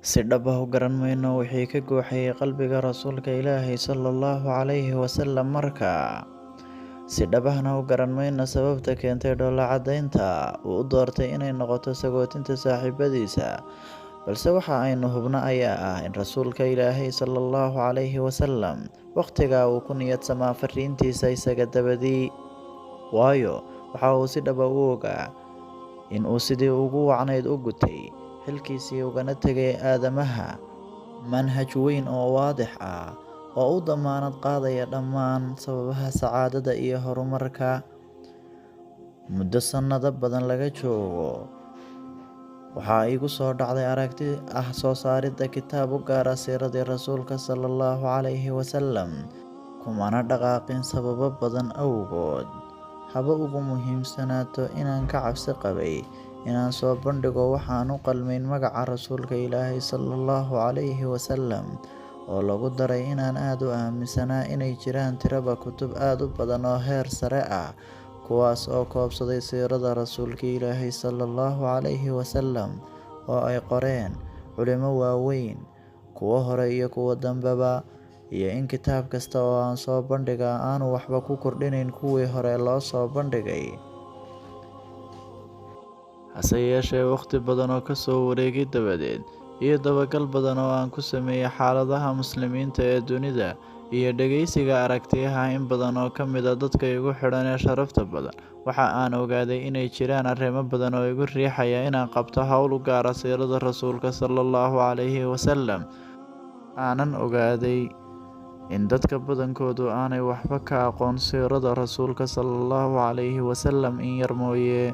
Si dhab ah u garan mayno wixii ka guuxayay qalbiga rasuulka Ilaahay sallallahu calayhi wasallam markaa. Si dhab ahna u garan mayno sababta keentay dhoolla-caddaynta uu u doortay inay noqoto sagootinta saaxiibadiisa, balse waxa aynu hubno ayaa ah in rasuulka Ilaahay sallallahu calayhi wasallam waqtigaa uu ku niyadsamaa fariintiisa isaga dabadii. Waayo, waxa uu si dhab ah u ogaa in uu sidii ugu wacnayd u gutay xilkiisii ugana tegay aadamaha manhaj weyn oo waadix ah oo u dammaanad qaadaya dhammaan sababaha sacaadada iyo horumarka. Muddo sannado badan laga joogo, waxaa igu soo dhacday aragti ah soo saaridda kitaab u gaara siiradii rasuulka sallallahu calayhi wasallam, kumana dhaqaaqin sababo badan awgood. Haba ugu muhiimsanaato inaan ka cabsi qabay inaan soo bandhigo waxaan u qalmayn magaca rasuulka Ilaahay sallallahu calayhi wasallam, oo lagu daray inaan aad u aaminsanaa inay jiraan tiraba kutub aad u badan oo heer sare ah, kuwaas oo koobsaday siirada rasuulka Ilaahay sallallahu calayhi wasallam oo ay qoreen culimo waaweyn, kuwo hore iyo kuwo dambeba, iyo in kitaab kasta oo aan soo bandhigaa aanu waxba ku kordhinayn kuwii hore loo soo bandhigay. Hase yeeshee, waqti badan oo ka soo wareegay dabadeed, iyo dabagal badan oo aan ku sameeyay xaaladaha muslimiinta ee dunida, iyo dhageysiga aragtiyaha in badan oo ka mid ah dadka igu xidhan ee sharafta badan, waxa aan ogaaday inay jiraan arrimo badan oo igu riixaya inaan qabto hawl u gaara siirada rasuulka sallallahu calayhi wasallam. Aanan ogaaday in dadka badankoodu aanay waxba ka aqoon siirada rasuulka sallallahu calayhi wasallam in yar mooye.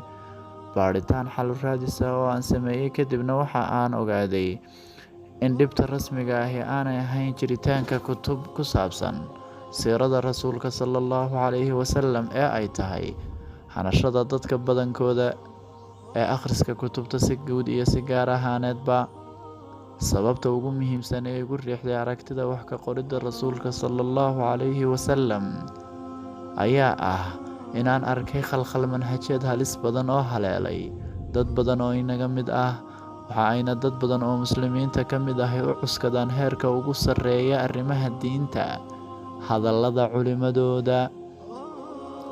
Baadhitaan xal raadis ah oo aan sameeyay kadibna waxa aan ogaaday in dhibta rasmiga ahi aanay ahayn jiritaanka kutub ku saabsan siirada rasuulka sallallahu calayhi wasallam, ee ay tahay hanashada dadka badankooda ee akhriska kutubta si guud iyo si gaar ahaaneedba. Sababta ugu muhiimsan ee igu riixday aragtida wax ka qoridda rasuulka sallallahu calayhi wasallam ayaa ah inaan arkay khalkhal manhajeed halis badan oo haleelay dad badan oo inaga mid ah. Waxa ayna dad badan oo muslimiinta ka mid ahi u cuskadaan heerka ugu sarreeya arrimaha diinta hadallada culimadooda,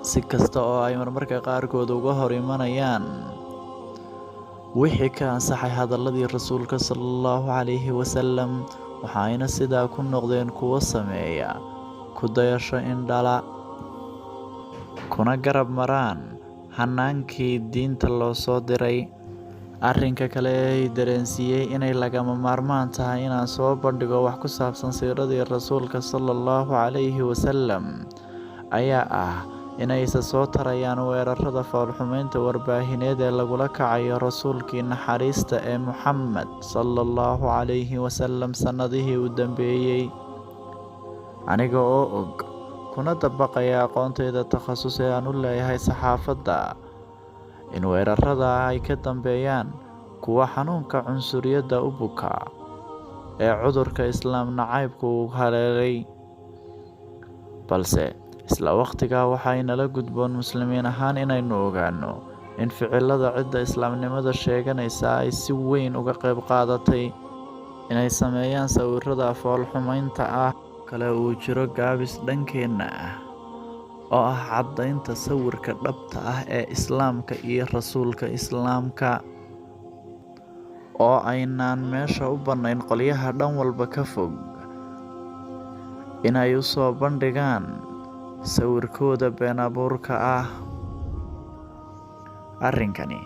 si kasta oo ay marmarka qaarkood uga hor imanayaan wixii ka ansaxay hadalladii rasuulka sallallahu calayhi wasallam. Waxa ayna sidaa ku noqdeen kuwo sameeya ku dayasho indhala, kuna garab maraan hanaankii diinta loo soo diray. Arrinka kale ee i dareensiiyey inay lagama maarmaan tahay inaan soo bandhigo wax ku saabsan siiradii rasuulka sallallahu calayhi wasallam ayaa ah inay isa soo tarayaan weerarada foolxumeynta warbaahineed ee lagula kacayo rasuulkii naxariista ee Muxammad sallallahu calayhi wasallam sannadihii u dambeeyay. Aniga oo og kuna dabaqaya aqoontayda takhasus ee aan u leeyahay saxaafadda, in weerarada ay ka dambeeyaan kuwa xanuunka cunsuriyadda u buka ee cudurka islaam nacaybku uu haleelay, balse isla waqtigaa waxay nala gudboon muslimiin ahaan inaynu ogaano in ficilada cidda islaamnimada sheeganaysa ay si weyn uga qayb qaadatay inay sameeyaan sawirada foolxumeynta ah. Kale uu jiro gaabis dhankeenna ah oo ah caddaynta sawirka dhabta ah ee islaamka iyo rasuulka islaamka, oo aynaan meesha u bannayn qolyaha dhan walba ka fog inay u soo bandhigaan sawirkooda been abuurka ah. Arrinkani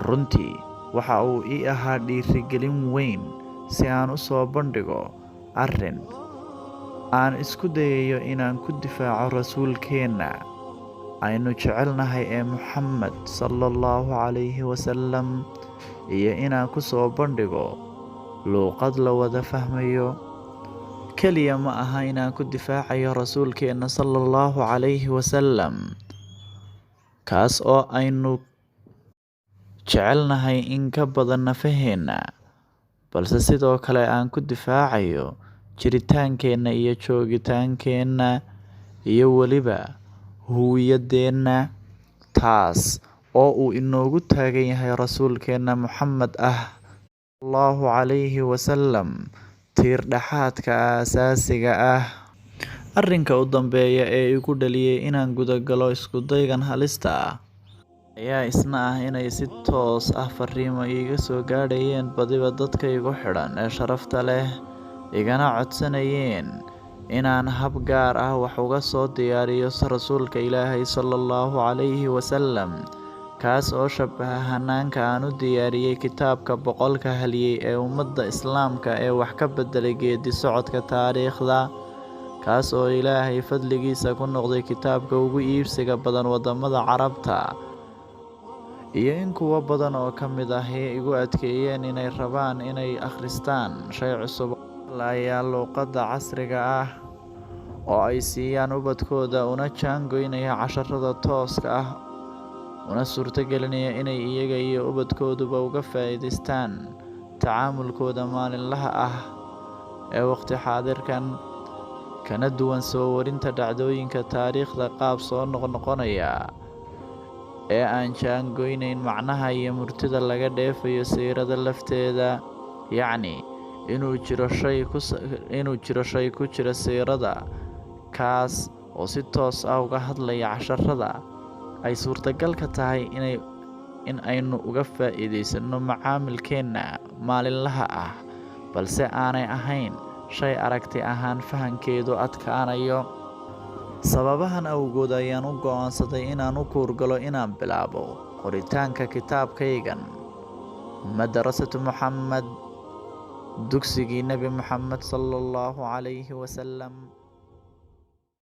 runtii waxa uu ii ahaa dhiirigelin weyn si aan u soo bandhigo arrin aan isku dayayo inaan ku difaaco rasuulkeenna aynu jecelnahay ee Muxammad sallallahu calayhi wasallam, iyo inaan ku soo bandhigo luuqad la wada fahmayo. Keliya ma aha inaan ku difaacayo rasuulkeenna sallallahu calayhi wasallam, kaas oo aynu jecelnahay in ka badan nafaheenna, balse sidoo kale aan ku difaacayo jiritaankeenna iyo joogitaankeenna iyo weliba huwiyaddeenna, taas oo uu inoogu taagan yahay rasuulkeenna Muxammad ah sallallahu calayhi wasallam tiir dhexaadka aasaasiga ah. Arrinka u dambeeya ee igu dhaliyay inaan gudagalo isku daygan halista ah ayaa isna ah inay si toos ah fariimo iiga soo gaadhayeen badiba dadka igu xidhan ee sharafta leh, igana codsanayeen inaan hab gaar ah wax uga soo diyaariyo rasuulka Ilaahay sallallahu calayhi wasallam, kaas oo shabaha hanaanka aan u diyaariyay kitaabka boqolka haliyey ee ummadda Islaamka ee wax ka beddelay geedi socodka taariikhda, kaas oo Ilaahay fadligiisa ku noqday kitaabka ugu iibsiga badan wadamada Carabta, iyo in kuwo badan oo ka mid ahi igu adkeeyeen inay rabaan inay akhristaan shay cusub oo hadlaya luqadda casriga ah oo ay siiyaan ubadkooda, una jaangoynaya casharrada tooska ah, una suurtagelinaya inay iyaga iyo ubadkooduba uga faa'iidaystaan tacaamulkooda maalinlaha ah ee waqti xaadirkan, kana duwan soo warinta dhacdooyinka taariikhda qaab soo noqnoqonaya ee aan jaangoynayn macnaha iyo murtida laga dheefayo siirada lafteeda. Yacni, inuu jiro shay ku jira siirada kaas oo si toos ah uga hadlaya casharrada ay suurtagalka tahay in aynu uga faa'iidaysano macaamilkeena maalinlaha ah, balse aanay ahayn shay aragti ahaan fahankeedu adkaanayo. Sababahan awgood ayaan u go'aansaday inaan u kuurgalo inaan bilaabo qoritaanka kitaabkaygan Madrasatu Muxammad, dugsigii Nabi Muxammad sallallahu calayhi wasallam.